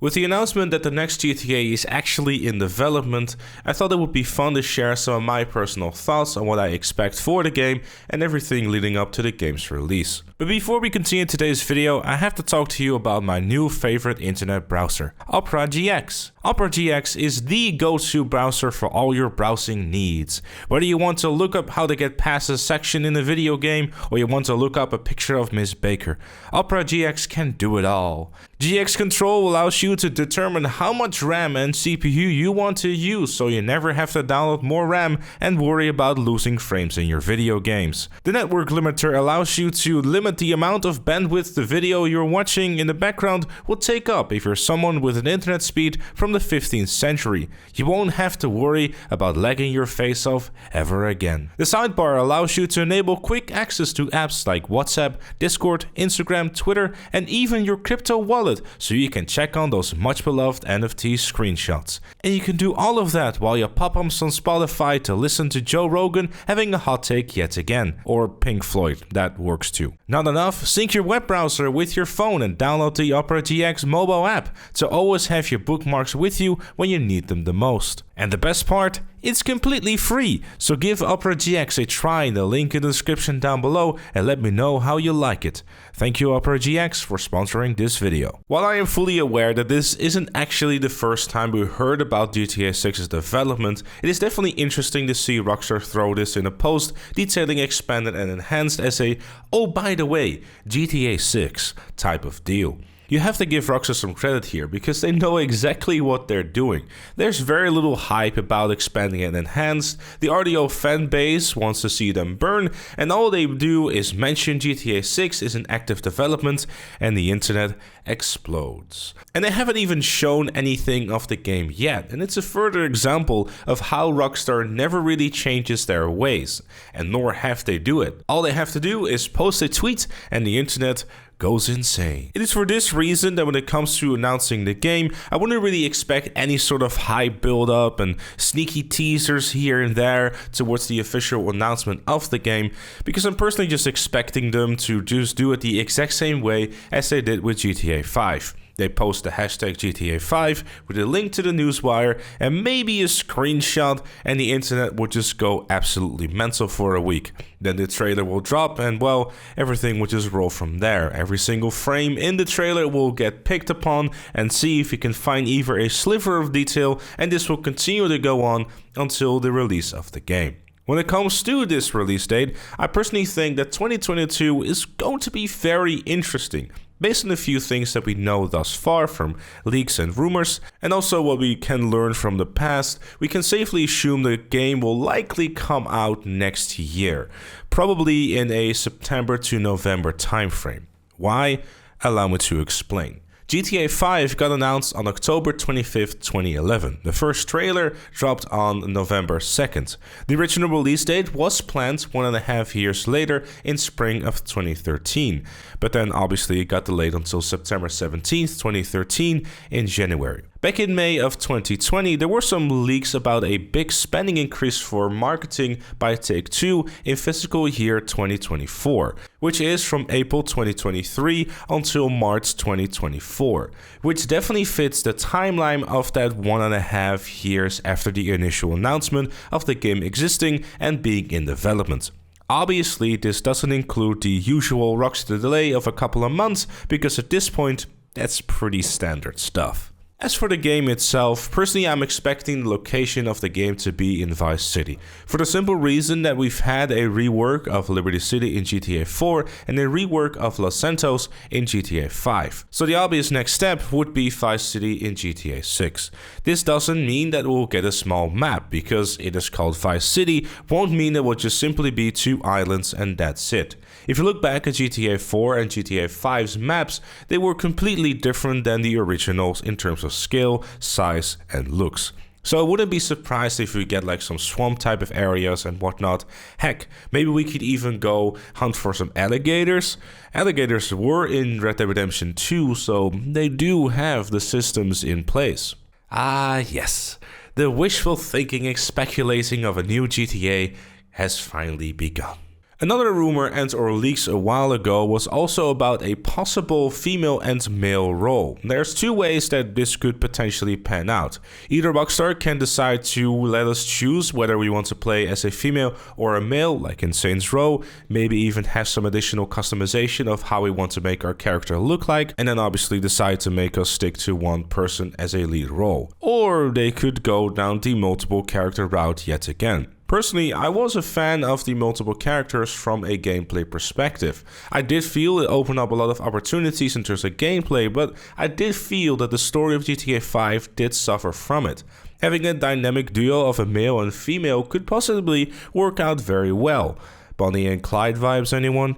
With the announcement that the next GTA is actually in development, I thought it would be fun to share some of my personal thoughts on what I expect for the game and everything leading up to the game's release. But before we continue today's video, I have to talk to you about my new favorite internet browser, Opera GX. Opera GX is the go-to browser for all your browsing needs. Whether you want to look up how to get past a section in a video game, or you want to look up a picture of Miss Baker, Opera GX can do it all. GX Control allows you to determine how much RAM and CPU you want to use, so you never have to download more RAM and worry about losing frames in your video games. The network limiter allows you to limit the amount of bandwidth the video you're watching in the background will take up if you're someone with an internet speed from the 15th century. You won't have to worry about lagging your face off ever again. The sidebar allows you to enable quick access to apps like WhatsApp, Discord, Instagram, Twitter, and even your crypto wallet, so you can check on those much beloved NFT screenshots. And you can do all of that while you pop on some Spotify to listen to Joe Rogan having a hot take yet again. Or Pink Floyd, that works too. Not enough? Sync your web browser with your phone and download the Opera GX mobile app to always have your bookmarks with you when you need them the most. And the best part? It's completely free, so give Opera GX a try in the link in the description down below and let me know how you like it. Thank you Opera GX for sponsoring this video. While I am fully aware that this isn't actually the first time we heard about GTA 6's development, it is definitely interesting to see Rockstar throw this in a post detailing expanded and enhanced as a "oh by the way, GTA 6" type of deal. You have to give Rockstar some credit here because they know exactly what they're doing. There's very little hype about expanding and enhanced, the RDO fan base wants to see them burn, and all they do is mention GTA 6 is in active development and the internet explodes. And they haven't even shown anything of the game yet, and it's a further example of how Rockstar never really changes their ways, and nor have they do it. All they have to do is post a tweet and the internet goes insane. It is for this reason that when it comes to announcing the game, I wouldn't really expect any sort of hype build up and sneaky teasers here and there towards the official announcement of the game, because I'm personally just expecting them to just do it the exact same way as they did with GTA 5. They post the hashtag GTA 5 with a link to the newswire and maybe a screenshot, and the internet will just go absolutely mental for a week. Then the trailer will drop and well, everything will just roll from there. Every single frame in the trailer will get picked upon and see if you can find even a sliver of detail, and this will continue to go on until the release of the game. When it comes to this release date, I personally think that 2022 is going to be very interesting. Based on a few things that we know thus far from leaks and rumors, and also what we can learn from the past, we can safely assume the game will likely come out next year, probably in a September to November timeframe. Why? Allow me to explain. GTA 5 got announced on October 25th, 2011. The first trailer dropped on November 2nd. The original release date was planned 1.5 years later in spring of 2013, but then obviously it got delayed until September 17th, 2013 in January. Back in May of 2020, there were some leaks about a big spending increase for marketing by Take-Two in fiscal year 2024, which is from April 2023 until March 2024, which definitely fits the timeline of that 1.5 years after the initial announcement of the game existing and being in development. Obviously, this doesn't include the usual Rockstar delay of a couple of months, because at this point, that's pretty standard stuff. As for the game itself, personally I'm expecting the location of the game to be in Vice City, for the simple reason that we've had a rework of Liberty City in GTA 4 and a rework of Los Santos in GTA 5. So the obvious next step would be Vice City in GTA 6. This doesn't mean that we'll get a small map, because it is called Vice City won't mean it will just simply be 2 islands and that's it. If you look back at GTA 4 and GTA 5's maps, they were completely different than the originals in terms of scale, size, and looks. So I wouldn't be surprised if we get like some swamp type of areas and whatnot. Heck, maybe we could even go hunt for some alligators. Alligators were in Red Dead Redemption 2, so they do have the systems in place. Ah yes, the wishful thinking and speculating of a new GTA has finally begun. Another rumor and or leaks a while ago was also about a possible female and male role. There's two ways that this could potentially pan out. Either Rockstar can decide to let us choose whether we want to play as a female or a male, like in Saints Row, maybe even have some additional customization of how we want to make our character look like, and then obviously decide to make us stick to one person as a lead role. Or they could go down the multiple character route yet again. Personally, I was a fan of the multiple characters from a gameplay perspective. I did feel it opened up a lot of opportunities in terms of gameplay, but I did feel that the story of GTA 5 did suffer from it. Having a dynamic duo of a male and female could possibly work out very well. Bonnie and Clyde vibes, anyone?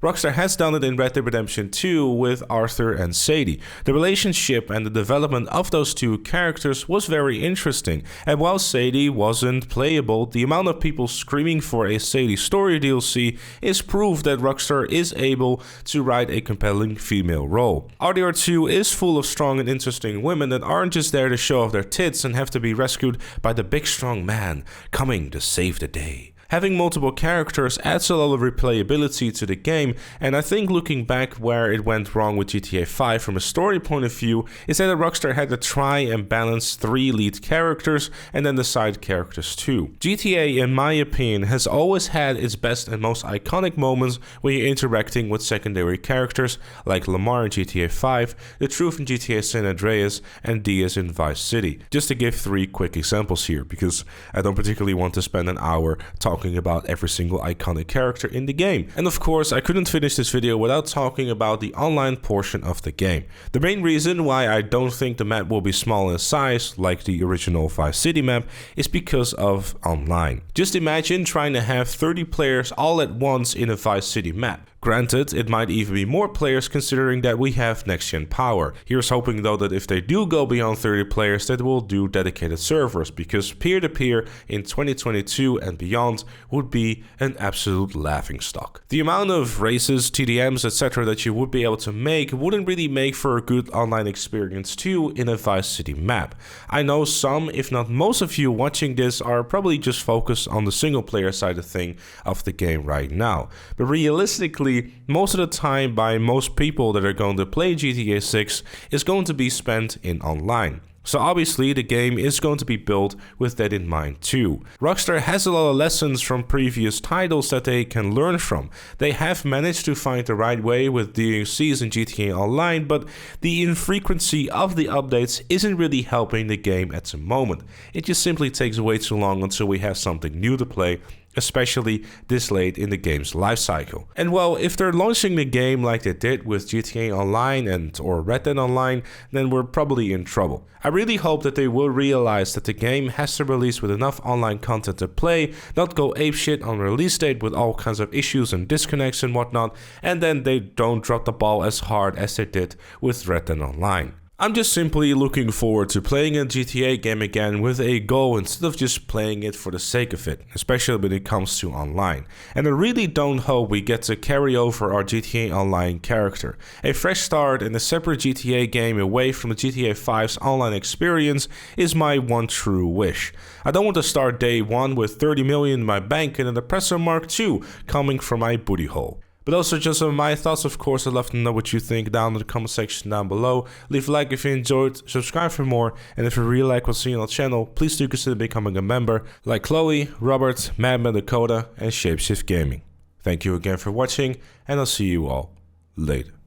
Rockstar has done it in Red Dead Redemption 2 with Arthur and Sadie. The relationship and the development of those two characters was very interesting, and while Sadie wasn't playable, the amount of people screaming for a Sadie story DLC is proof that Rockstar is able to write a compelling female role. RDR2 is full of strong and interesting women that aren't just there to show off their tits and have to be rescued by the big strong man coming to save the day. Having multiple characters adds a lot of replayability to the game, and I think looking back where it went wrong with GTA 5 from a story point of view is that Rockstar had to try and balance 3 lead characters and then the side characters too. GTA, in my opinion, has always had its best and most iconic moments when you're interacting with secondary characters like Lamar in GTA 5, The Truth in GTA San Andreas, and Diaz in Vice City. Just to give 3 quick examples here, because I don't particularly want to spend an hour talking about every single iconic character in the game. And of course, I couldn't finish this video without talking about the online portion of the game. The main reason why I don't think the map will be small in size, like the original Vice City map, is because of online. Just imagine trying to have 30 players all at once in a Vice City map. Granted, it might even be more players considering that we have next-gen power. Here's hoping though that if they do go beyond 30 players, that we'll do dedicated servers, because peer-to-peer in 2022 and beyond would be an absolute laughingstock. The amount of races, TDMs, etc. that you would be able to make wouldn't really make for a good online experience too in a Vice City map. I know some, if not most of you watching this are probably just focused on the single player side of the game right now, but realistically, most of the time by most people that are going to play GTA 6 is going to be spent in online. So obviously the game is going to be built with that in mind too. Rockstar has a lot of lessons from previous titles that they can learn from. They have managed to find the right way with DLCs in GTA Online, but the infrequency of the updates isn't really helping the game at the moment. It just simply takes way too long until we have something new to play, especially this late in the game's lifecycle. And well, if they're launching the game like they did with GTA Online and or Red Dead Online, then we're probably in trouble. I really hope that they will realize that the game has to release with enough online content to play, not go apeshit on release date with all kinds of issues and disconnects and whatnot, and then they don't drop the ball as hard as they did with Red Dead Online. I'm just simply looking forward to playing a GTA game again with a goal instead of just playing it for the sake of it, especially when it comes to online. And I really don't hope we get to carry over our GTA Online character. A fresh start and a separate GTA game away from the GTA 5's online experience is my one true wish. I don't want to start day 1 with 30 million in my bank and an Oppressor Mark II coming from my booty hole. But those are just some of my thoughts. Of course, I'd love to know what you think down in the comment section down below. Leave a like if you enjoyed, subscribe for more, and if you really like what's seen on the channel, please do consider becoming a member, like Chloe, Robert, Madman Dakota, and Shapeshift Gaming. Thank you again for watching, and I'll see you all later.